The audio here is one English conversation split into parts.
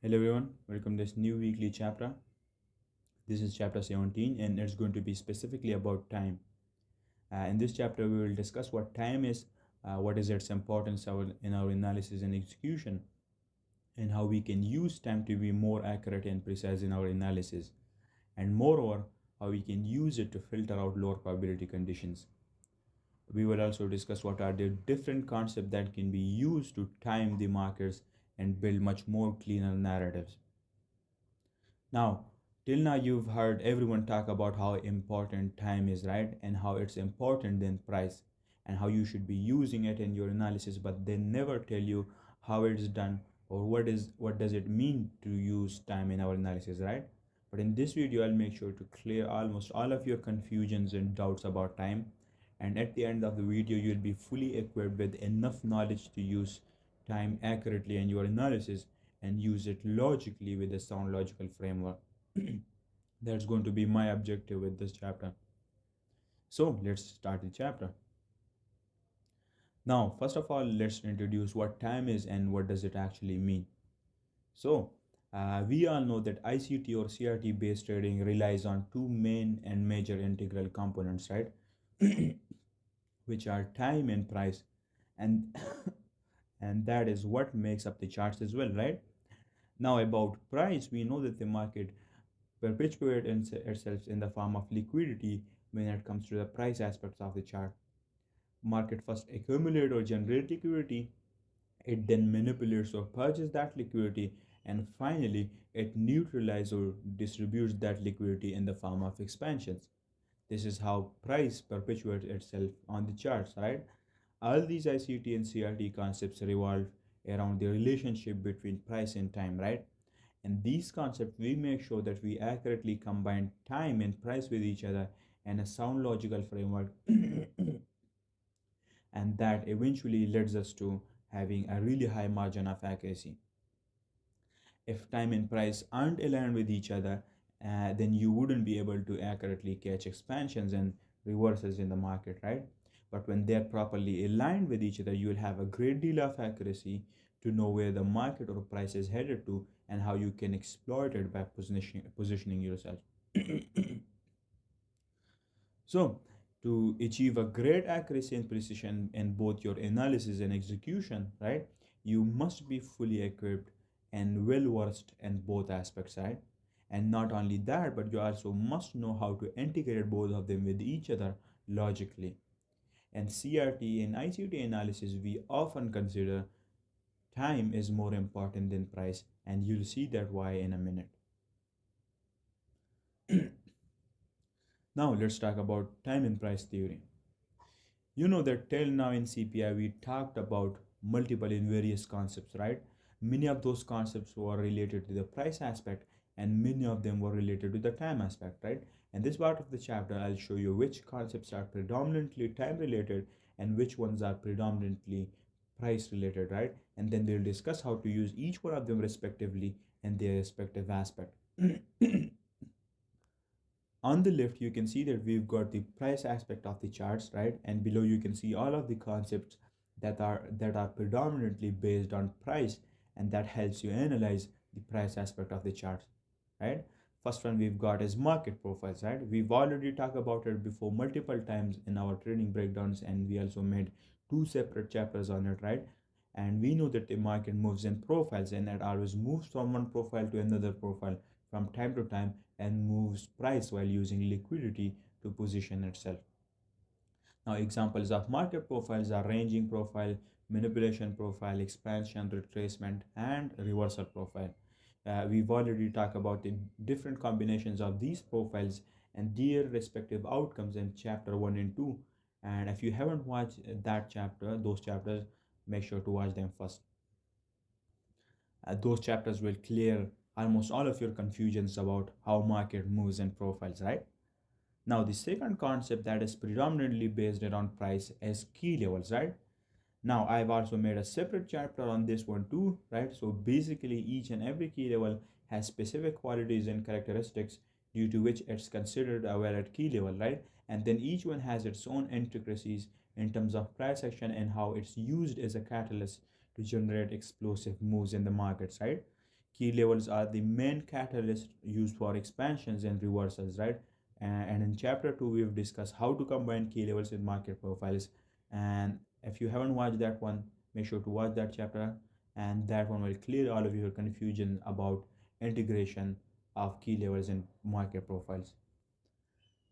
Hello everyone, welcome to this new weekly chapter. This is chapter 17 and it's going to be specifically about time. In this chapter, we will discuss what time is, what is its importance in our analysis and execution, and how we can use time to be more accurate and precise in our analysis, and moreover, how we can use it to filter out lower probability conditions. We will also discuss what are the different concepts that can be used to time the markets and build much more cleaner narratives. Now, till now, you've heard everyone talk about how important time is, right? And how it's important than price and how you should be using it in your analysis, but they never tell you how it's done or what does it mean to use time in our analysis, right? But in this video, I'll make sure to clear almost all of your confusions and doubts about time. And at the end of the video, you'll be fully equipped with enough knowledge to use time accurately in your analysis and use it logically with a sound logical framework. That's going to be my objective with this chapter. So let's start the chapter. Now, first of all, let's introduce what time is and what does it actually mean. So, we all know that ICT or CRT based trading relies on two main and major integral components, right? Which are time and price. And and that is what makes up the charts as well, right? Now, about price, we know that the market perpetuates itself in the form of liquidity when it comes to the price aspects of the chart. Market first accumulate or generate liquidity, it then manipulates or purges that liquidity, and finally it neutralizes or distributes that liquidity in the form of expansions. This is how price perpetuates itself on the charts, right? All these ICT and CRT concepts revolve around the relationship between price and time, right? And these concepts, we make sure that we accurately combine time and price with each other in a sound logical framework, and that eventually leads us to having a really high margin of accuracy. If time and price aren't aligned with each other, then you wouldn't be able to accurately catch expansions and reversals in the market, right? But when they're properly aligned with each other, you will have a great deal of accuracy to know where the market or price is headed to and how you can exploit it by positioning yourself. So, to achieve a great accuracy and precision in both your analysis and execution, right, you must be fully equipped and well versed in both aspects, right? And not only that, but you also must know how to integrate both of them with each other logically. And CRT and ICT analysis, we often consider time is more important than price, and you'll see that why in a minute. Now, let's talk about time and price theory. You know that till now in CPI we talked about multiple and various concepts, right? Many of those concepts were related to the price aspect and many of them were related to the time aspect, right? In this part of the chapter, I'll show you which concepts are predominantly time related and which ones are predominantly price related, right? And then we'll discuss how to use each one of them respectively in their respective aspect. On the left you can see that we've got the price aspect of the charts, right? And below you can see all of the concepts that are predominantly based on price and that helps you analyze the price aspect of the charts, right? First one we've got is market profiles, right? We've already talked about it before multiple times in our trading breakdowns and we also made two separate chapters on it, right? And we know that the market moves in profiles and it always moves from one profile to another profile from time to time and moves price while using liquidity to position itself. Now, examples of market profiles are ranging profile, manipulation profile, expansion, retracement, and reversal profile. We've already talked about the different combinations of these profiles and their respective outcomes in chapter 1 and 2. And if you haven't watched those chapters, make sure to watch them first. Those chapters will clear almost all of your confusions about how market moves and profiles, right? Now, the second concept that is predominantly based around price is key levels, right? Now, I've also made a separate chapter on this one too, right? So basically, each and every key level has specific qualities and characteristics due to which it's considered a valid key level, right? And then each one has its own intricacies in terms of price action and how it's used as a catalyst to generate explosive moves in the markets, right? Key levels are the main catalyst used for expansions and reversals, right? And in chapter 2, we've discussed how to combine key levels with market profiles. And if you haven't watched that one, make sure to watch that chapter, and that one will clear all of your confusion about integration of key levels and market profiles.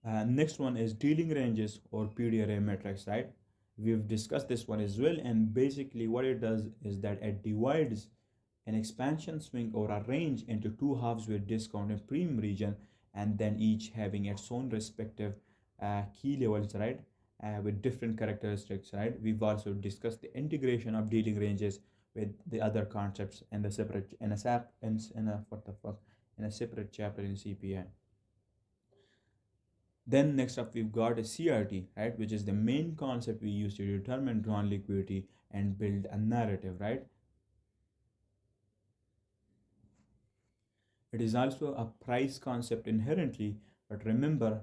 Next one is dealing ranges or PDRA metrics, right? We've discussed this one as well, and basically what it does is that it divides an expansion swing or a range into two halves with discount and premium region, and then each having its own respective key levels, right? With different characteristics, right? We've also discussed the integration of dealing ranges with the other concepts in the separate in a sap in a what the fuck in a separate chapter in CPI. Then next up we've got a CRT, right, which is the main concept we use to determine drawn liquidity and build a narrative, right? It is also a price concept inherently, but remember,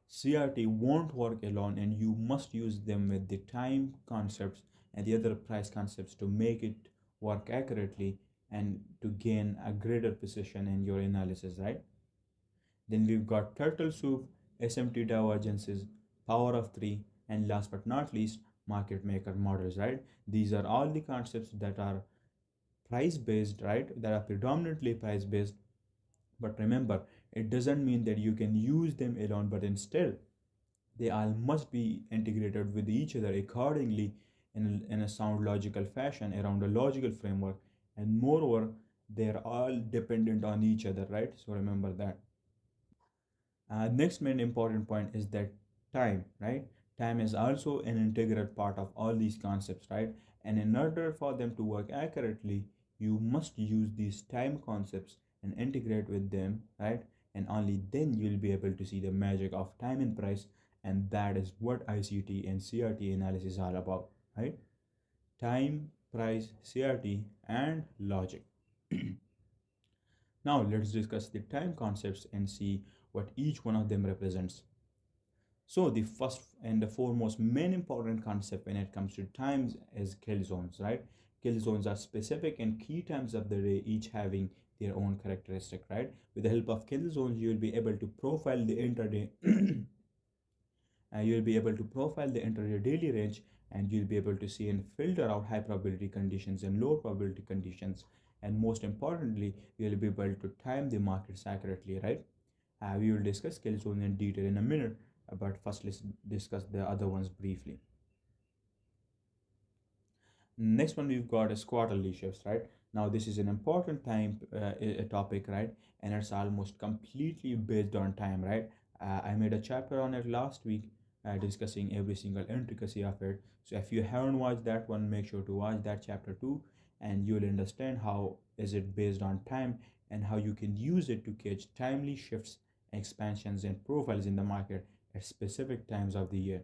CRT won't work alone and you must use them with the time concepts and the other price concepts to make it work accurately and to gain a greater precision in your analysis, right? Then we've got turtle soup, SMT divergences, power of three, and last but not least, market maker models, right? These are all the concepts that are price based, right? That are predominantly price based. But remember, it doesn't mean that you can use them alone, but instead, they all must be integrated with each other accordingly in a sound logical fashion around a logical framework. And moreover, they're all dependent on each other, right? So remember that. Next main important point is that time, right? Time is also an integral part of all these concepts, right? And in order for them to work accurately, you must use these time concepts and integrate with them, right? And only then you will be able to see the magic of time and price. And that is what ICT and CRT analysis are about, right? Time, price, CRT, and logic. Now let's discuss the time concepts and see what each one of them represents. So the first and the foremost main important concept when it comes to times is kill zones, right? Kill zones are specific and key times of the day, each having their own characteristic, right? With the help of kill zones, you will be able to profile the intraday. You will be able to profile the intraday daily range, and you'll be able to see and filter out high probability conditions and low probability conditions. And most importantly, you'll be able to time the markets accurately, right? We will discuss skill zone in detail in a minute, but first let's discuss the other ones briefly. Next one we've got is quarterly shifts, right? Now this is an important time topic, right? And it's almost completely based on time, right? I made a chapter on it last week, discussing every single intricacy of it. So if you haven't watched that one, make sure to watch that chapter too, and you'll understand how is it based on time and how you can use it to catch timely shifts, expansions, and profiles in the market at specific times of the year.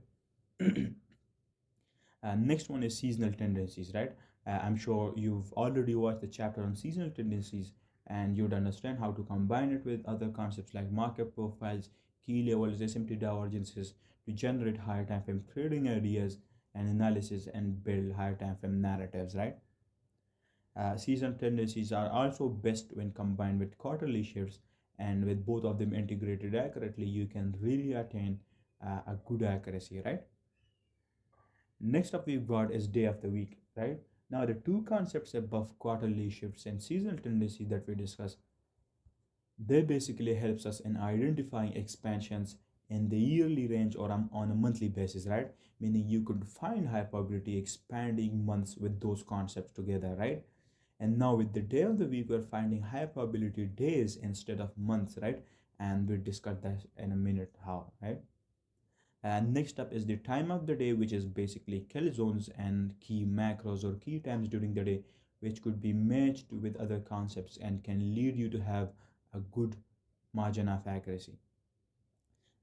Next one is seasonal tendencies, right? I'm sure you've already watched the chapter on seasonal tendencies and you'd understand how to combine it with other concepts like market profiles, key levels, SMT divergences to generate higher time frame trading ideas and analysis and build higher time frame narratives, right? Seasonal tendencies are also best when combined with quarterly shifts, and with both of them integrated accurately, you can really attain a good accuracy, right? Next up we've got is day of the week, right? Now the two concepts above quarterly shifts and seasonal tendency that we discuss, they basically helps us in identifying expansions in the yearly range or on a monthly basis, right? Meaning you could find high probability expanding months with those concepts together, right? And now with the day of the week, we're finding high probability days instead of months, right? And we'll discuss that in a minute how, right? And next up is the time of the day, which is basically kill zones and key macros or key times during the day, which could be matched with other concepts and can lead you to have a good margin of accuracy.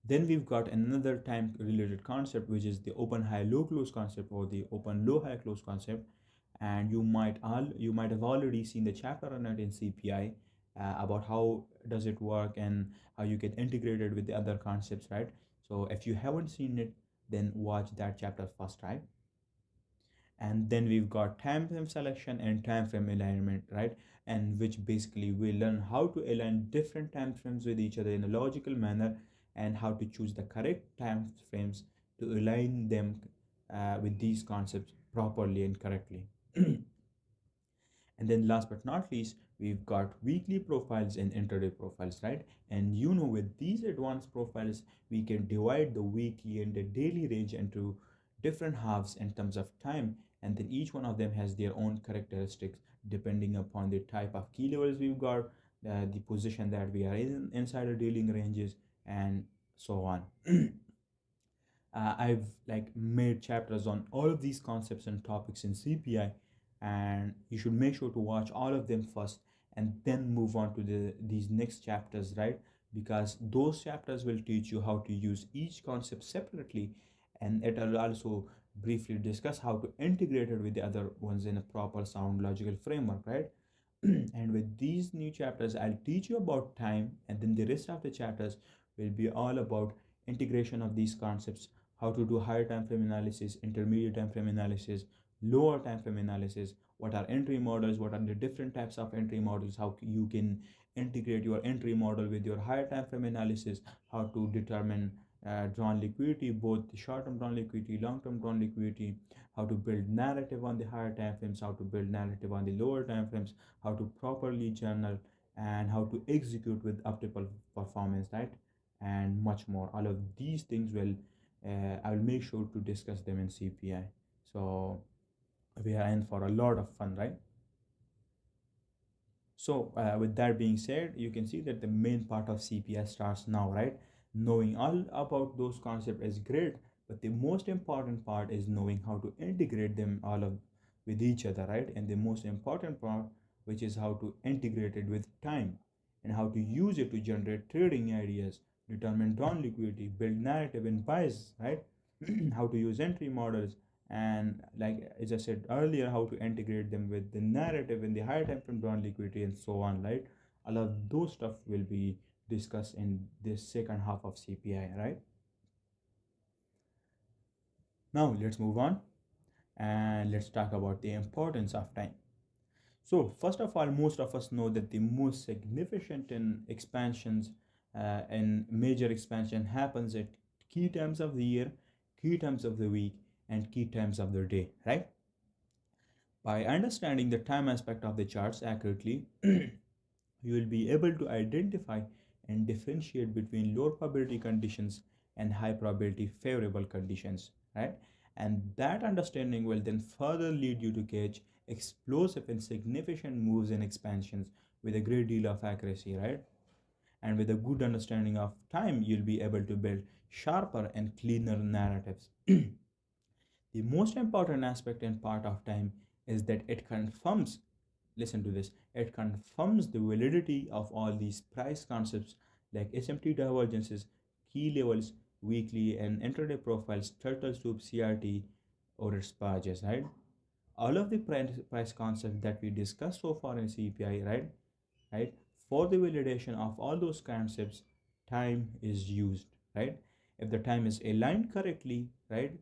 Then we've got another time related concept, which is the open high low close concept or the open low high close concept. And you might have already seen the chapter on it in CPI, about how does it work and how you get integrated with the other concepts, right? So if you haven't seen it, then watch that chapter first, right? And then we've got time frame selection and time frame alignment, right? And which basically we learn how to align different time frames with each other in a logical manner, and how to choose the correct time frames to align them with these concepts properly and correctly. And then last but not least, we've got weekly profiles and intraday profiles, right? And with these advanced profiles, we can divide the weekly and the daily range into different halves in terms of time. And then each one of them has their own characteristics depending upon the type of key levels we've got, the position that we are in inside the dealing ranges, and so on. I've like made chapters on all of these concepts and topics in CPI, and you should make sure to watch all of them first and then move on to these next chapters, right? Because those chapters will teach you how to use each concept separately, and it will also briefly discuss how to integrate it with the other ones in a proper sound logical framework, right? And with these new chapters, I'll teach you about time, and then the rest of the chapters will be all about integration of these concepts, how to do higher time frame analysis, intermediate time frame analysis, lower time frame analysis, what are entry models, what are the different types of entry models, how you can integrate your entry model with your higher time frame analysis, how to determine drawn liquidity, both the short-term drawn liquidity, long-term drawn liquidity, how to build narrative on the higher time frames, how to build narrative on the lower time frames, how to properly journal, and how to execute with optimal performance, right? And much more. All of these things will I'll make sure to discuss them in CPI. So we are in for a lot of fun, right? So with that being said, you can see that the main part of CPI starts now, right? Knowing all about those concepts is great, but the most important part is knowing how to integrate them all of with each other, right? And the most important part, which is how to integrate it with time, and how to use it to generate trading ideas, determine drawn liquidity, build narrative and bias, right? How to use entry models, and like as I said earlier, how to integrate them with the narrative in the higher time frame drawn liquidity, and so on, right? All of those stuff will be discussed in this second half of CPI, right? Now let's move on, and let's talk about the importance of time. So first of all, most of us know that the most significant in expansions and major expansion happens at key times of the year, key times of the week, and key times of the day, right? By understanding the time aspect of the charts accurately, you will be able to identify and differentiate between low probability conditions and high probability favorable conditions, right? And that understanding will then further lead you to catch explosive and significant moves and expansions with a great deal of accuracy, right? And with a good understanding of time, you'll be able to build sharper and cleaner narratives. The most important aspect and part of time is that it confirms, listen to this, it confirms the validity of all these price concepts like SMT divergences, key levels, weekly and intraday profiles, turtle soup, CRT, or its barges, right? All of the price concepts that we discussed so far in CPI, right? For the validation of all those concepts, time is used, right? If the time is aligned correctly, right?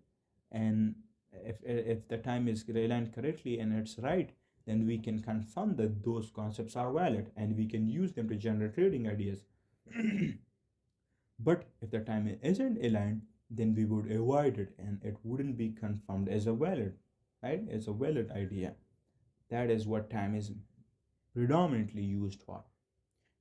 And if the time is aligned correctly and it's right, then we can confirm that those concepts are valid and we can use them to generate trading ideas. But if the time isn't aligned, then we would avoid it and it wouldn't be confirmed as a valid, right? As a valid idea. That is what time is predominantly used for.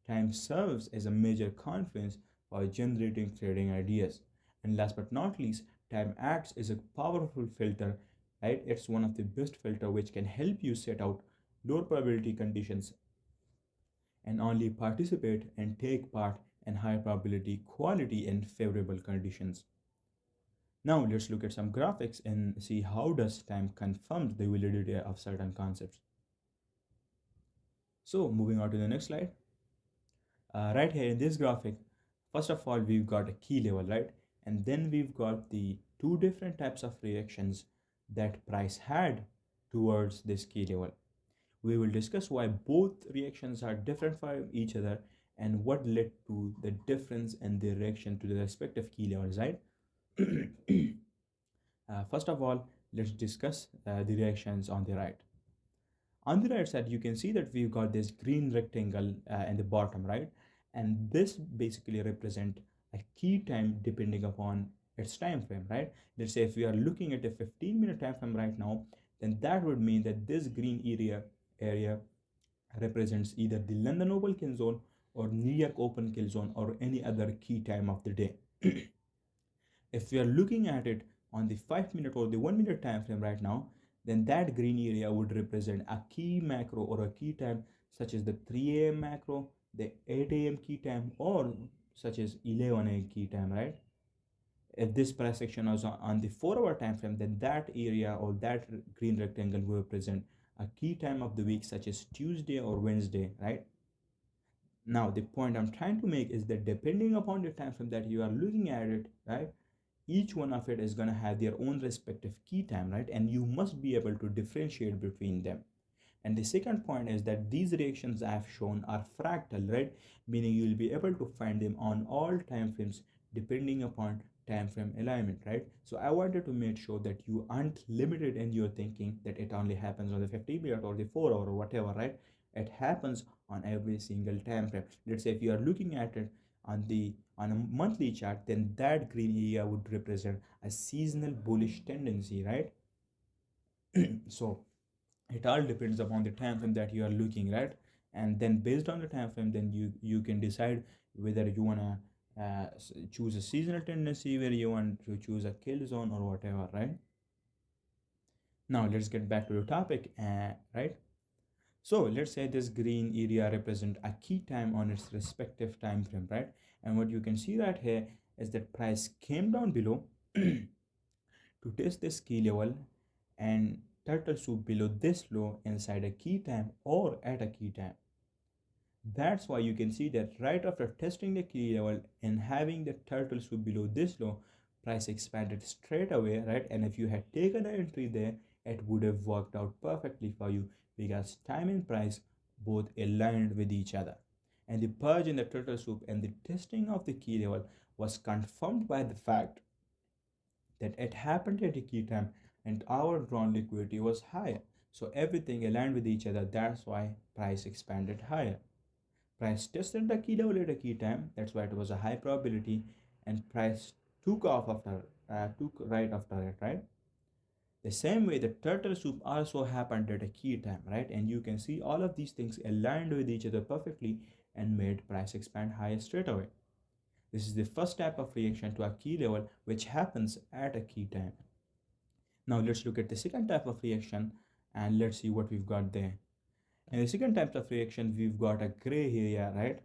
Time serves as a major confluence for generating trading ideas. And last but not least, time acts as a powerful filter, right? It's one of the best filter which can help you set out low probability conditions and only participate and take part in high probability quality and favorable conditions. Now let's look at some graphics and see how does time confirms the validity of certain concepts. So moving on to the next slide. Right here in this graphic, first of all, we've got a key level, right? And then we've got the two different types of reactions that price had towards this key level. We will discuss why both reactions are different from each other and what led to the difference in the reaction to the respective key levels, right? First of all, let's discuss the reactions on the right. On the right side, you can see that we've got this green rectangle in the bottom, right? And this basically represent a key time depending upon its time frame, right? Let's say if we are looking at a 15-minute time frame right now, then that would mean that this green area represents either the London Open Kill Zone or New York Open Kill Zone or any other key time of the day. If we are looking at it on the 5 minute or the 1 minute time frame right now, then that green area would represent a key macro or a key time such as the 3 a.m. macro, the 8 a.m. key time, or such as 11 a.m. key time, right? If this price section is on the 4 hour time frame, then that area or that green rectangle will represent a key time of the week such as Tuesday or Wednesday, right? Now the point I'm trying to make is that depending upon the time frame that you are looking at it, right, each one of it is going to have their own respective key time, right? And you must be able to differentiate between them. And the second point is that these reactions I have shown are fractal, right? Meaning you will be able to find them on all time frames depending upon time frame alignment, right? So I wanted to make sure that you aren't limited in your thinking that it only happens on the 15 minute or the 4 hour or whatever, right? It happens on every single time frame. Let's say if you are looking at it on a monthly chart, then that green area would represent a seasonal bullish tendency, right? So it all depends upon the time frame that you are looking, right? And then based on the time frame, then you can decide whether you want to choose a seasonal tendency, where you want to choose a kill zone or whatever, right? Now let's get back to the topic, right? So let's say this green area represent a key time on its respective time frame, right? And what you can see right here is that price came down below to test this key level and turtle soup below this low inside a key time or at a key time. That's why you can see that right after testing the key level and having the turtle soup below this low, price expanded straight away, right? And if you had taken an entry there, it would have worked out perfectly for you because time and price both aligned with each other. And the purge in the turtle soup and the testing of the key level was confirmed by the fact that it happened at a key time and our drawn liquidity was higher. So everything aligned with each other. That's why price expanded higher. Price tested the key level at a key time. That's why it was a high probability, and price took off after took right after it, right? The same way the turtle soup also happened at a key time, right? And you can see all of these things aligned with each other perfectly and made price expand higher straight away. This is the first type of reaction to a key level which happens at a key time. Now let's look at the second type of reaction and let's see what we've got there. In the second type of reaction, we've got a gray area, right?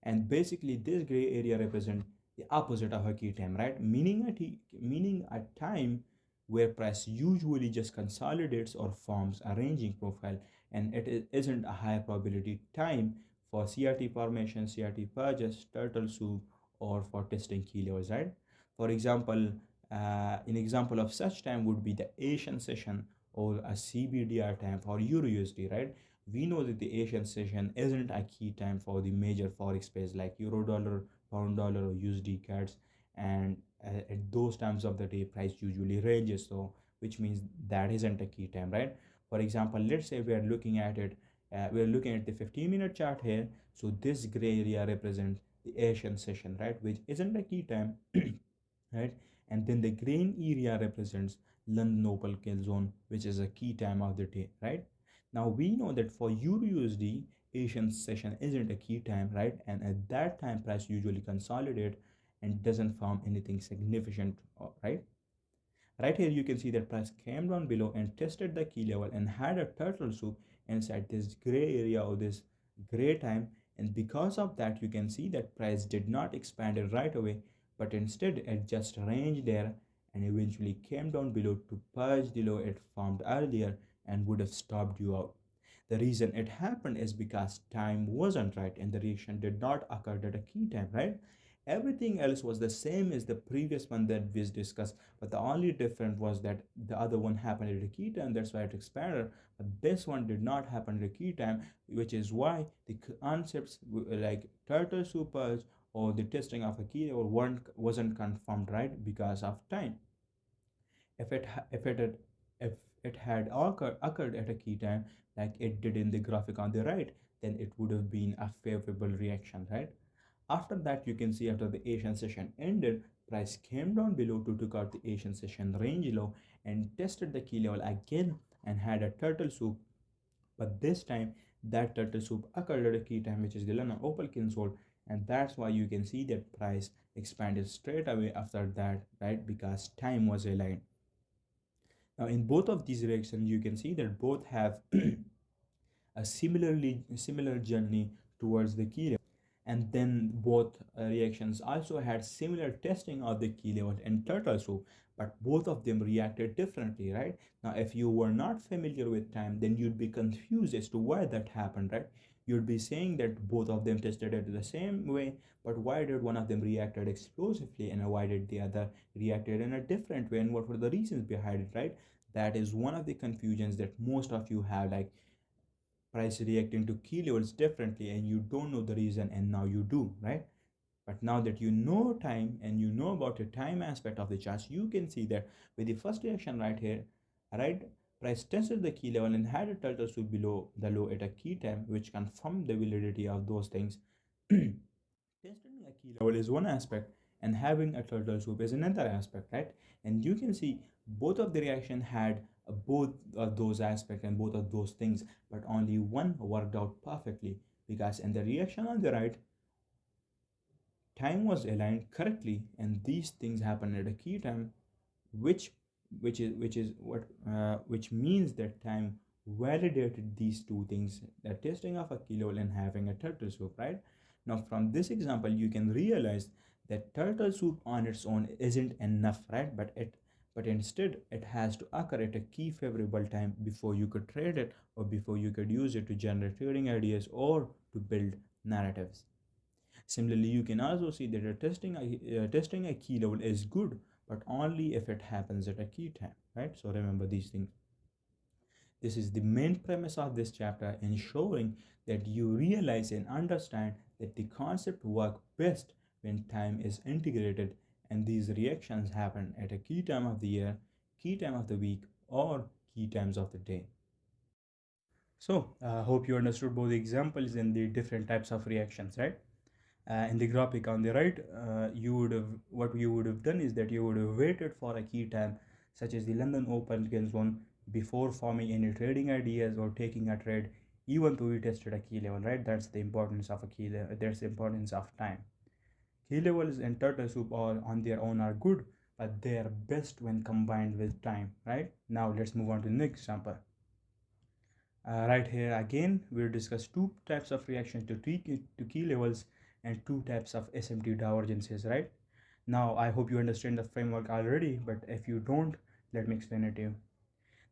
And basically this gray area represents the opposite of a key time, right? Meaning a time where price usually just consolidates or forms a ranging profile, and isn't a high probability time for CRT formation, CRT purges, turtle soup, or for testing key levels, right? For example, an example of such time would be the Asian session or a CBDR time for Euro USD, right? We know that the Asian session isn't a key time for the major forex pairs like euro dollar, pound dollar, or USD CADs, and at those times of the day, price usually ranges. So, which means that isn't a key time, right? For example, let's say we are looking at it, we are looking at the 15-minute chart here. So this gray area represents the Asian session, right, which isn't a key time, right? And then the green area represents London Opal Kill Zone, which is a key time of the day, right? Now we know that for Euro USD, Asian session isn't a key time, right? And at that time, price usually consolidate and doesn't form anything significant, right? Right here, you can see that price came down below and tested the key level and had a turtle soup inside this gray area or this gray time. And because of that, you can see that price did not expand it right away, but instead it just ranged there and eventually came down below to purge the low it formed earlier and would have stopped you out. The reason it happened is because time wasn't right and the reaction did not occur at a key time, right? Everything else was the same as the previous one that we discussed, but the only difference was that the other one happened at a key time, that's why it expanded. But this one did not happen at a key time, which is why the concepts like turtle supers or the testing of a key or wasn't confirmed, right? Because of time. If it had If it had occurred at a key time, like it did in the graphic on the right, then it would have been a favorable reaction, right? After that, you can see after the Asian session ended, price came down below to took out the Asian session range low and tested the key level again and had a turtle soup. But this time, that turtle soup occurred at a key time, which is the London Opal Kingswood, and that's why you can see that price expanded straight away after that, right? Because time was aligned. Now, in both of these reactions, you can see that both have a similar journey towards the key level, and then both reactions also had similar testing of the key level and turtle soup, but both of them reacted differently, right? Now if you were not familiar with time, then you'd be confused as to why that happened, right? You'd be saying that both of them tested it the same way, but why did one of them reacted explosively and why did the other reacted in a different way, and what were the reasons behind it, right? That is one of the confusions that most of you have, like price reacting to key levels differently and you don't know the reason, and now you do, right? But now that you know time and you know about the time aspect of the charts, you can see that with the first reaction right here, right, price tested the key level and had a turtle swoop below the low at a key time, which confirmed the validity of those things. Testing a key level is one aspect and having a turtle swoop is another aspect, right? And you can see both of the reaction had both of those aspects and both of those things, but only one worked out perfectly, because in the reaction on the right, time was aligned correctly and these things happen at a key time, which which is what which means that time validated these two things, the testing of a kilo and having a turtle soup, right? Now from this example you can realize that turtle soup on its own isn't enough, right? But instead it has to occur at a key favorable time before you could trade it or before you could use it to generate trading ideas or to build narratives. Similarly, you can also see that testing a key level is good, but only if it happens at a key time, right? So remember these things. This is the main premise of this chapter, ensuring that you realize and understand that the concept work best when time is integrated and these reactions happen at a key time of the year, key time of the week, or key times of the day. So, hope you understood both the examples and the different types of reactions, right? In the graphic on the right, you would have what you would have done is that you would have waited for a key time such as the London Open Games one before forming any trading ideas or taking a trade, even though you tested a key level, right? That's the importance of a key level. That's the importance of time. Key levels and turtle soup all on their own are good, but they are best when combined with time, right? Now let's move on to the next example. Right here again, we'll discuss two types of reaction to key levels and two types of SMT divergences, right? Now, I hope you understand the framework already, but if you don't, let me explain it to you.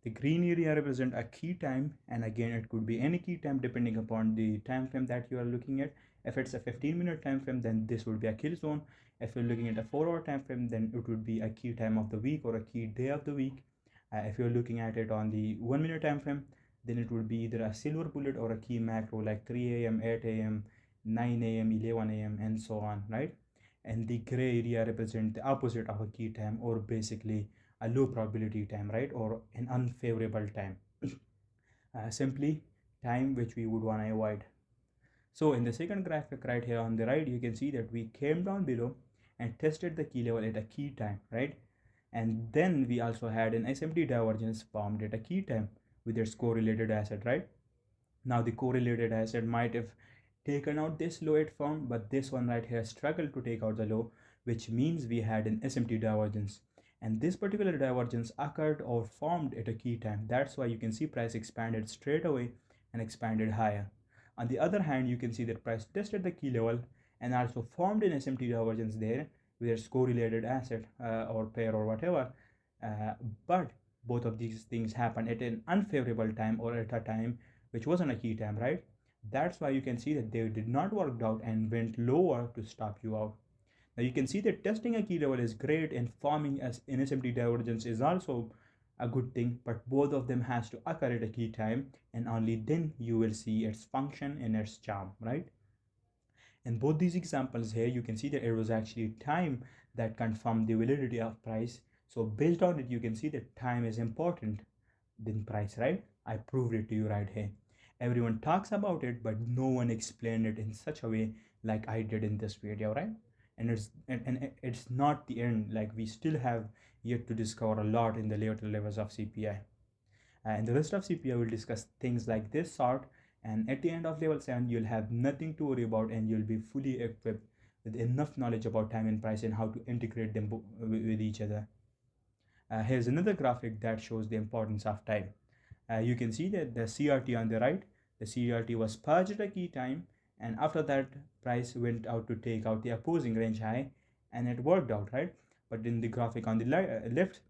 The green area represent a key time, and again, it could be any key time depending upon the time frame that you are looking at. If it's a 15-minute time frame, then this would be a kill zone. If you're looking at a 4-hour time frame, then it would be a key time of the week or a key day of the week. If you're looking at it on the 1-minute time frame, then it would be either a silver bullet or a key macro like 3 a.m., 8 a.m., 9 a.m., 11 a.m., and so on, right? And the gray area represent the opposite of a key time, or basically a low probability time, right? Or an unfavorable time. Simply time which we would want to avoid. So in the second graphic right here on the right, you can see that we came down below and tested the key level at a key time, right? And then we also had an SMT divergence formed at a key time with its correlated asset, right? Now the correlated asset might have taken out this low it formed, but this one right here struggled to take out the low, which means we had an SMT divergence. And this particular divergence occurred or formed at a key time. That's why you can see price expanded straight away and expanded higher. On the other hand, you can see that price tested the key level and also formed an SMT divergence there with its correlated asset or pair or whatever. Uh, but both of these things happen at an unfavorable time or at a time which wasn't a key time, right? That's why you can see that they did not work out and went lower to stop you out. Now you can see that testing a key level is great and forming as an SMT divergence is also a good thing, but both of them has to occur at a key time and only then you will see its function and its charm, right? In both these examples here, you can see that it was actually time that confirmed the validity of price. So based on it, you can see that time is important. than price, right? I proved it to you right here. Everyone talks about it, but no one explained it in such a way like I did in this video, right? And it's not the end. Like, we still have yet to discover a lot in the later levels of CPI. And the rest of CPI will discuss things like this sort. And at the end of level 7, you'll have nothing to worry about, and you'll be fully equipped with enough knowledge about time and price and how to integrate them with each other. Here's another graphic that shows the importance of time. You can see that the CRT on the right, the CRT was purged at a key time, and after that price went out to take out the opposing range high, and it worked out, right? But in the graphic on the left,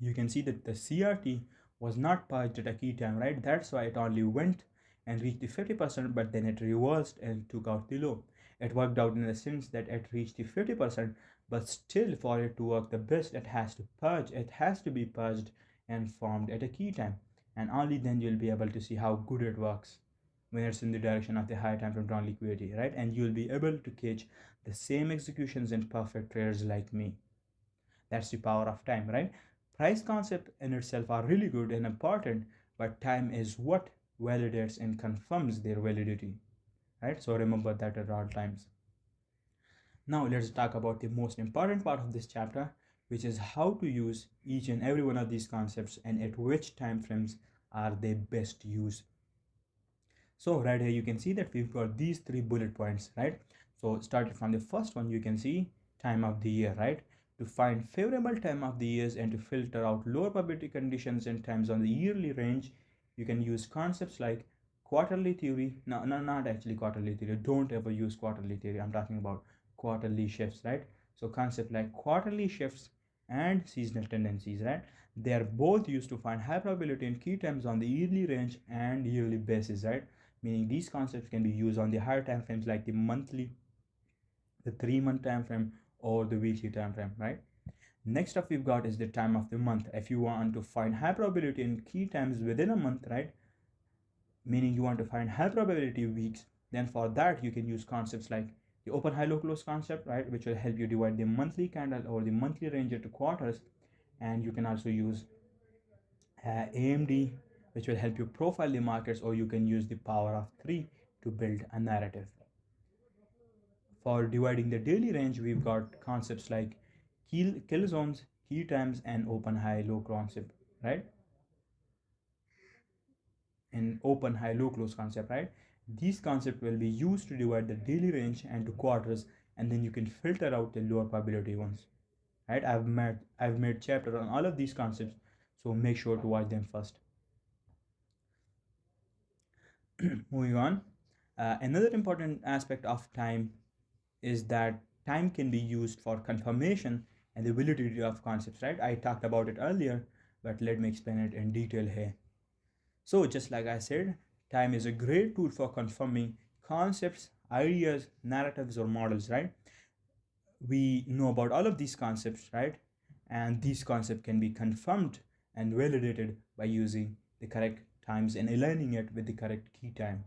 you can see that the CRT was not purged at a key time, right? That's why it only went and reached the 50%, but then it reversed and took out the low. It worked out in the sense that it reached the 50%, but still for it to work the best, it has to purge. It has to be purged and formed at a key time. And only then you'll be able to see how good it works when it's in the direction of the high time frame drawn liquidity, right? And you'll be able to catch the same executions in perfect traders like me. That's the power of time, right? Price concept in itself are really good and important, but time is what validates and confirms their validity, right? So remember that at all times. Now let's talk about the most important part of this chapter, which is how to use each and every one of these concepts and at which time frames are they best used. So right here you can see that we've got these 3 bullet points, right? So starting from the first one, you can see time of the year, right? To find favorable time of the years and to filter out lower probability conditions and times on the yearly range, you can use concepts like quarterly theory. No, not actually quarterly theory. Don't ever use quarterly theory. I'm talking about quarterly shifts, right? So concept like quarterly shifts and seasonal tendencies, right? They are both used to find high probability and key times on the yearly range and yearly basis, right? Meaning these concepts can be used on the higher time frames like the monthly, the 3 month time frame, or the weekly time frame, right? Next up we've got is the time of the month. If you want to find high probability and key times within a month, right, meaning you want to find high probability weeks, then for that you can use concepts like the open high low close concept, right, which will help you divide the monthly candle or the monthly range into quarters. And you can also use AMD, which will help you profile the markets, or you can use the power of 3 to build a narrative. For dividing the daily range, we've got concepts like kill zones, key times, and open high low concept, right? And open high low close concept, right? These concepts will be used to divide the daily range into quarters, and then you can filter out the lower probability ones, right? I've made chapter on all of these concepts, so make sure to watch them first. Moving on, another important aspect of time is that time can be used for confirmation and the validity of concepts, right? I talked about it earlier, but let me explain it in detail here. So just like I said, time is a great tool for confirming concepts, ideas, narratives, or models, right? We know about all of these concepts, right? And these concepts can be confirmed and validated by using the correct times and aligning it with the correct key time.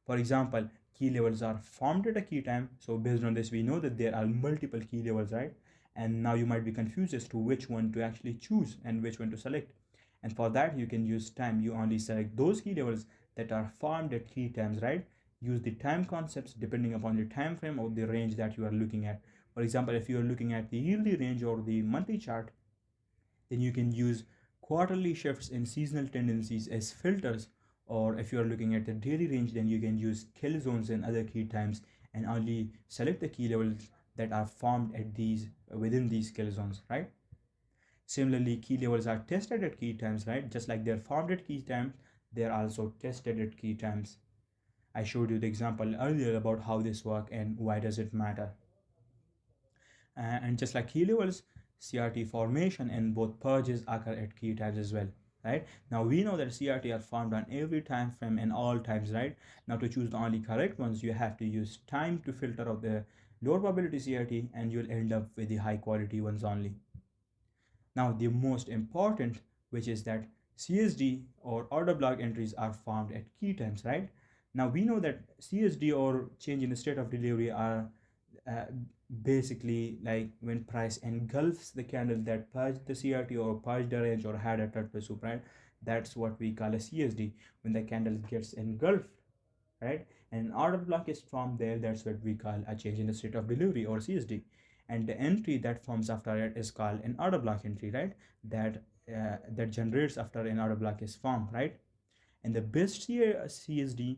For example, key levels are formed at a key time. So based on this, we know that there are multiple key levels, right? And now you might be confused as to which one to actually choose and which one to select. And for that, you can use time. You only select those key levels that are formed at key times, right? Use the time concepts depending upon the time frame or the range that you are looking at. For example, if you are looking at the yearly range or the monthly chart, then you can use quarterly shifts and seasonal tendencies as filters. Or if you are looking at the daily range, then you can use kill zones and other key times and only select the key levels that are formed at these within these kill zones, right? Similarly, key levels are tested at key times, right? Just like they're formed at key times, they're also tested at key times. I showed you the example earlier about how this work and why does it matter. And just like key levels, CRT formation and both purges occur at key times as well, right? Now we know that CRT are formed on every time frame and all times, right? Now to choose the only correct ones, you have to use time to filter out the lower probability CRT, and you'll end up with the high quality ones only. Now the most important, which is that CSD or order block entries are formed at key times, right? Now we know that CSD or change in the state of delivery are uh, basically like when price engulfs the candle that purged the CRT or purged the range or had a third pursuit, right? That's what we call a CSD, when the candle gets engulfed, right? And an order block is formed there. That's what we call a change in the state of delivery, or CSD. And the entry that forms after it is called an order block entry, right? That that generates after an order block is formed, right? And the best CSD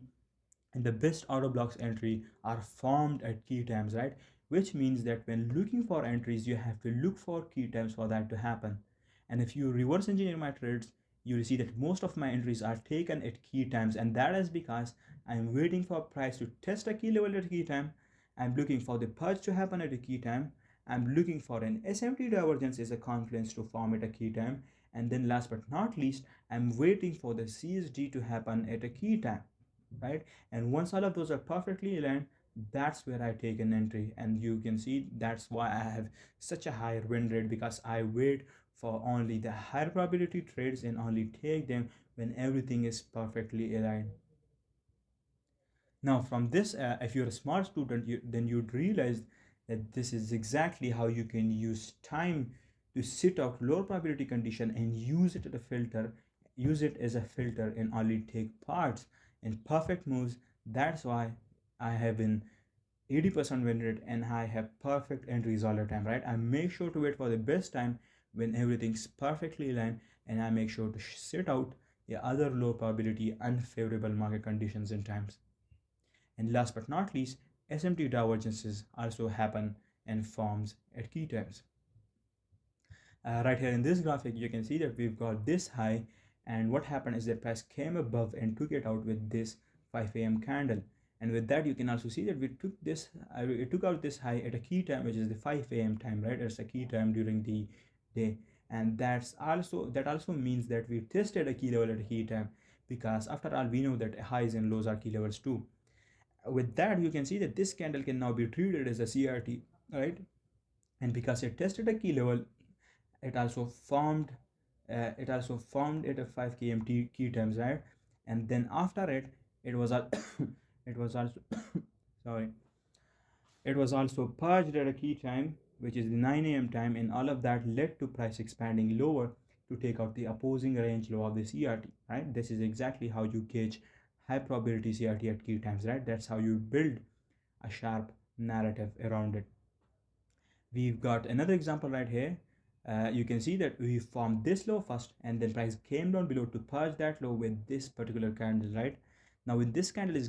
and the best order blocks entry are formed at key times, right? Which means that when looking for entries, you have to look for key times for that to happen. And if you reverse engineer my trades, you will see that most of my entries are taken at key times, and that is because I'm waiting for price to test a key level at a key time. I'm looking for the purge to happen at a key time. I'm looking for an SMT divergence as a confluence to form at a key time. And then last but not least, I'm waiting for the CSD to happen at a key time, right? And once all of those are perfectly aligned, that's where I take an entry. And you can see that's why I have such a high win rate, because I wait for only the higher probability trades and only take them when everything is perfectly aligned. Now from this, if you're a smart student, then you'd realize that this is exactly how you can use time to sit out lower probability condition and use it as a filter, and only take parts in perfect moves. That's why I have been 80% win rate and I have perfect entries all the time, right? I make sure to wait for the best time when everything's perfectly aligned, and I make sure to sit out the other low probability unfavorable market conditions in times. And last but not least, SMT divergences also happen and forms at key times. Right here in this graphic, you can see that we've got this high, and what happened is that price came above and took it out with this 5 a.m. candle. And with that, you can also see that we took this, it took out this high at a key time, which is the 5 a.m. time, right? It's a key time during the day. And that also means that we tested a key level at a key time, because after all, we know that highs and lows are key levels too. With that, you can see that this candle can now be treated as a CRT, right? And because it tested a key level, it also formed at a 5 km key times, right? And then after it, it was it was also sorry, it was also purged at a key time, which is the 9 a.m. time, and all of that led to price expanding lower to take out the opposing range low of the CRT, right? This is exactly how you gauge high probability CRT at key times, right? That's how you build a sharp narrative around it. We've got another example right here. You can see that we formed this low first, and then price came down below to purge that low with this particular candle, right? Now when this candle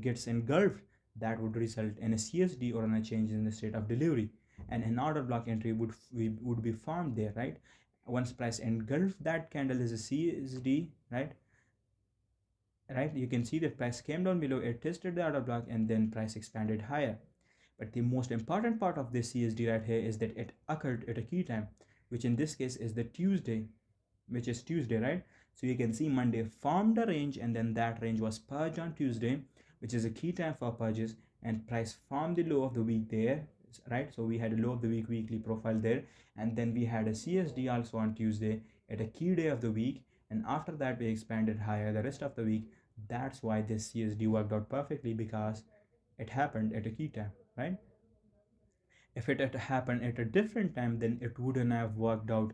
gets engulfed, that would result in a CSD, or in a change in the state of delivery, and an order block entry would be formed there, right? Once price engulfed that candle as a CSD, right, you can see that price came down below, it tested the order block, and then price expanded higher. But the most important part of this CSD right here is that it occurred at a key time, which in this case is the Tuesday, which is Tuesday, right? So you can see Monday formed a range, and then that range was purged on Tuesday, which is a key time for purges, and price formed the low of the week there, right? So we had a low of the week weekly profile there, and then we had a CSD also on Tuesday at a key day of the week, and after that we expanded higher the rest of the week. That's why this CSD worked out perfectly, because it happened at a key time, right? If it had happened at a different time, then it wouldn't have worked out,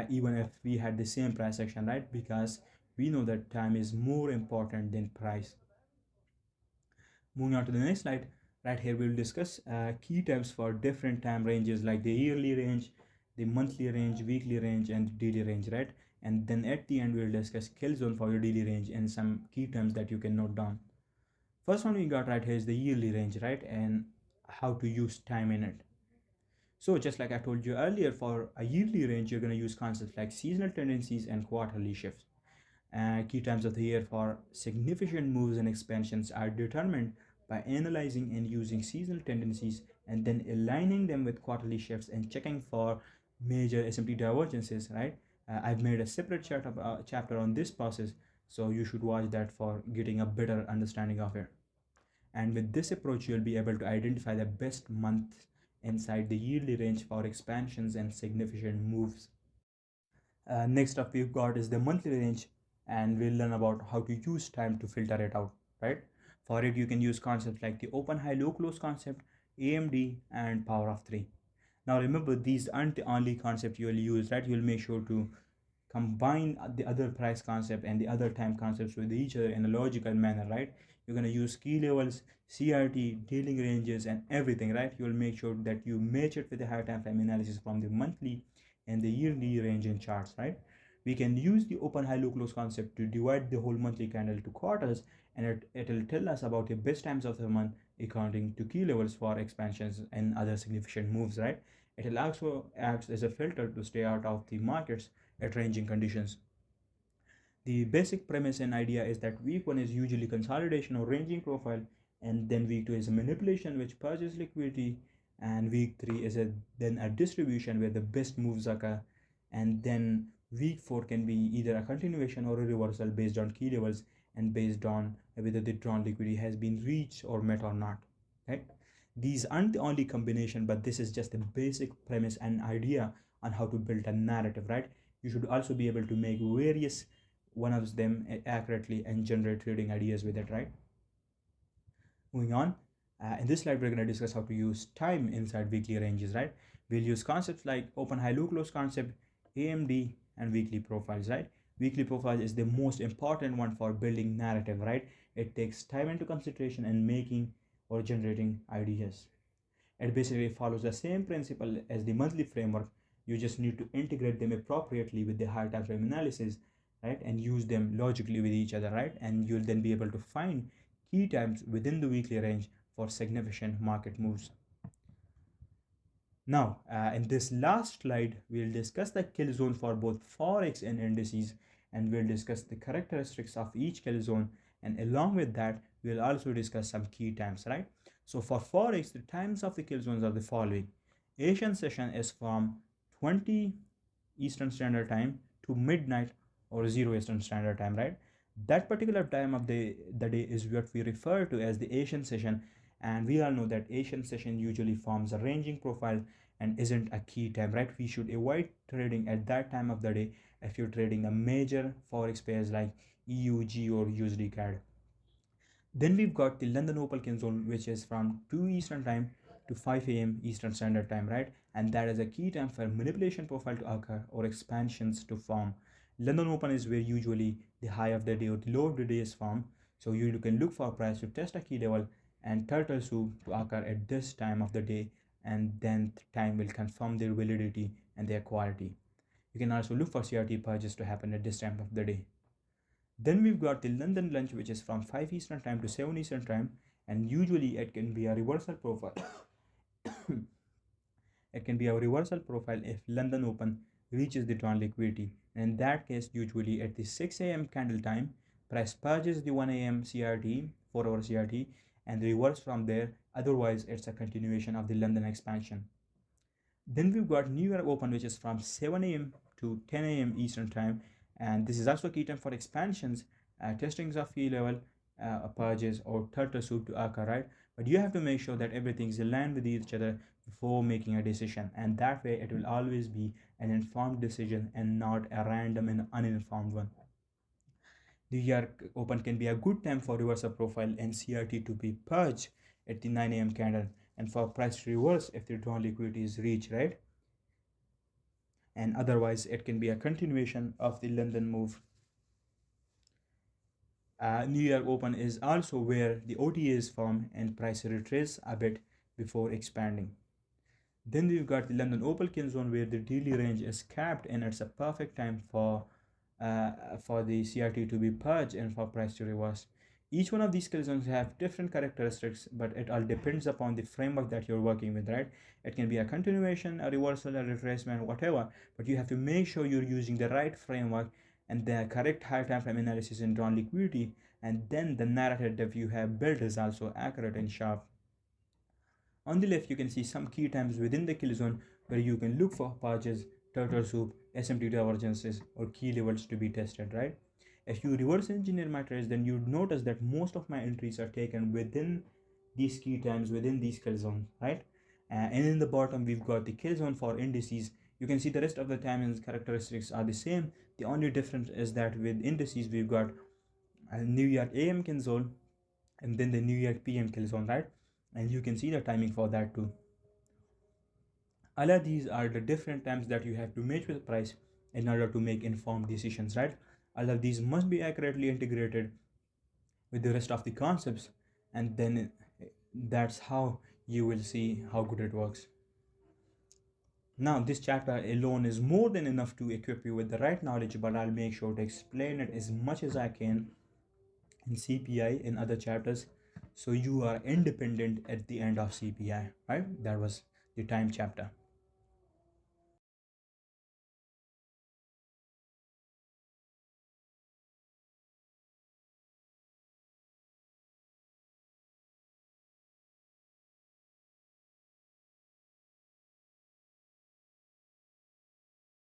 even if we had the same price action, right? Because we know that time is more important than price. Moving on to the next slide, right here we'll discuss key times for different time ranges, like the yearly range, the monthly range, weekly range, and the daily range, right? And then at the end we'll discuss kill zone for your daily range and some key terms that you can note down. First one we got right here is the yearly range, right? And how to use time in it. So just like I told you earlier, for a yearly range, you're going to use concepts like seasonal tendencies and quarterly shifts. Key times of the year for significant moves and expansions are determined by analyzing and using seasonal tendencies, and then aligning them with quarterly shifts and checking for major SMT divergences, right? I've made a separate chapter on this process, so you should watch that for getting a better understanding of it. And with this approach, you'll be able to identify the best month inside the yearly range for expansions and significant moves. Next up we've got is the monthly range, and we'll learn about how to use time to filter it out, right? For it, you can use concepts like the open high low close concept, AMD, and power of 3. Now remember, these aren't the only concept you will use, right? You'll make sure to combine the other price concept and the other time concepts with each other in a logical manner, right? You're going to use key levels, CRT, dealing ranges, and everything, right? You'll make sure that you match it with the higher time frame analysis from the monthly and the yearly range in charts, right? We can use the open high low close concept to divide the whole monthly candle to quarters, and it'll tell us about the best times of the month according to key levels for expansions and other significant moves, right? It also acts as a filter to stay out of the markets at ranging conditions. The basic premise and idea is that week 1 is usually consolidation or ranging profile, and then week 2 is a manipulation which purges liquidity, and week 3 is then a distribution where the best moves occur, and then week 4 can be either a continuation or a reversal based on key levels and based on whether the drawn liquidity has been reached or met or not, right? These aren't the only combination, but this is just a basic premise and idea on how to build a narrative, right? You should also be able to make various one of them accurately and generate trading ideas with it, right? Moving on, in this slide, we're going to discuss how to use time inside weekly ranges, right? We'll use concepts like open high low close concept, AMD, and weekly profiles, right? Weekly profile is the most important one for building narrative, right? It takes time into consideration and making or generating ideas. It basically follows the same principle as the monthly framework. You just need to integrate them appropriately with the higher time frame analysis, right, and use them logically with each other, right? And you'll then be able to find key times within the weekly range for significant market moves. Now, in this last slide, we'll discuss the kill zone for both forex and indices, and we'll discuss the characteristics of each kill zone, and along with that, we'll also discuss some key times, right? So for forex, the times of the kill zones are the following. Asian session is from 20 Eastern Standard Time to midnight or 0 Eastern Standard Time, right? That particular time of the day is what we refer to as the Asian session, and we all know that Asian session usually forms a ranging profile and isn't a key time, right? We should avoid trading at that time of the day if you're trading a major forex pairs like EUG or USD CAD. Then we've got the London Open Kin Zone, which is from 2 Eastern Time to 5 a.m. Eastern Standard Time, right? And that is a key time for manipulation profile to occur or expansions to form. London Open is where usually the high of the day or the low of the day is formed. So you can look for price to test a key level and turtle soup to occur at this time of the day, and then time will confirm their validity and their quality. You can also look for CRT purchase to happen at this time of the day. Then we've got the London lunch, which is from 5 Eastern Time to 7 Eastern Time, and usually it can be a reversal profile. It can be a reversal profile if London Open reaches the drawn liquidity. And in that case, usually at the 6 a.m. candle time, price purges the 1 a.m. CRT, 4-hour CRT, and reverse from there. Otherwise, it's a continuation of the London expansion. Then we've got New York Open, which is from 7 a.m. to 10 a.m. Eastern Time, and this is also key time for expansions, testings of key level, purges, or turtle soup to occur, right? But you have to make sure that everything is aligned with each other before making a decision, and that way it will always be an informed decision and not a random and uninformed one. New York Open can be a good time for reversal profile and CRT to be purged at the 9 a.m. candle, and for price to reverse if the drawn liquidity is reached, right? And otherwise it can be a continuation of the London move. New York Open is also where the OTA is formed and price retraces a bit before expanding. Then we've got the London Open Kin Zone, where the daily range is capped, and it's a perfect time for the CRT to be purged and for price to reverse. Each one of these kill zones have different characteristics, but it all depends upon the framework that you're working with, right? It can be a continuation, a reversal, a retracement, whatever, but you have to make sure you're using the right framework and the correct high time frame analysis and drawn liquidity, and then the narrative that you have built is also accurate and sharp. On the left, you can see some key times within the kill zone where you can look for purges, turtle soup, SMT divergences, or key levels to be tested, right? If you reverse engineer my trades, then you'd notice that most of my entries are taken within these key times, within these kill zones, right? And in the bottom, we've got the kill zone for indices. You can see the rest of the timings characteristics are the same. The only difference is that with indices, we've got a New York AM kill zone and then the New York PM kill zone, right? And you can see the timing for that too. All of these are the different times that you have to match with price in order to make informed decisions, right? All of these must be accurately integrated with the rest of the concepts, and then that's how you will see how good it works. Now, this chapter alone is more than enough to equip you with the right knowledge, but I'll make sure to explain it as much as I can in CPI in other chapters, so you are independent at the end of CPI, right? That was the time chapter.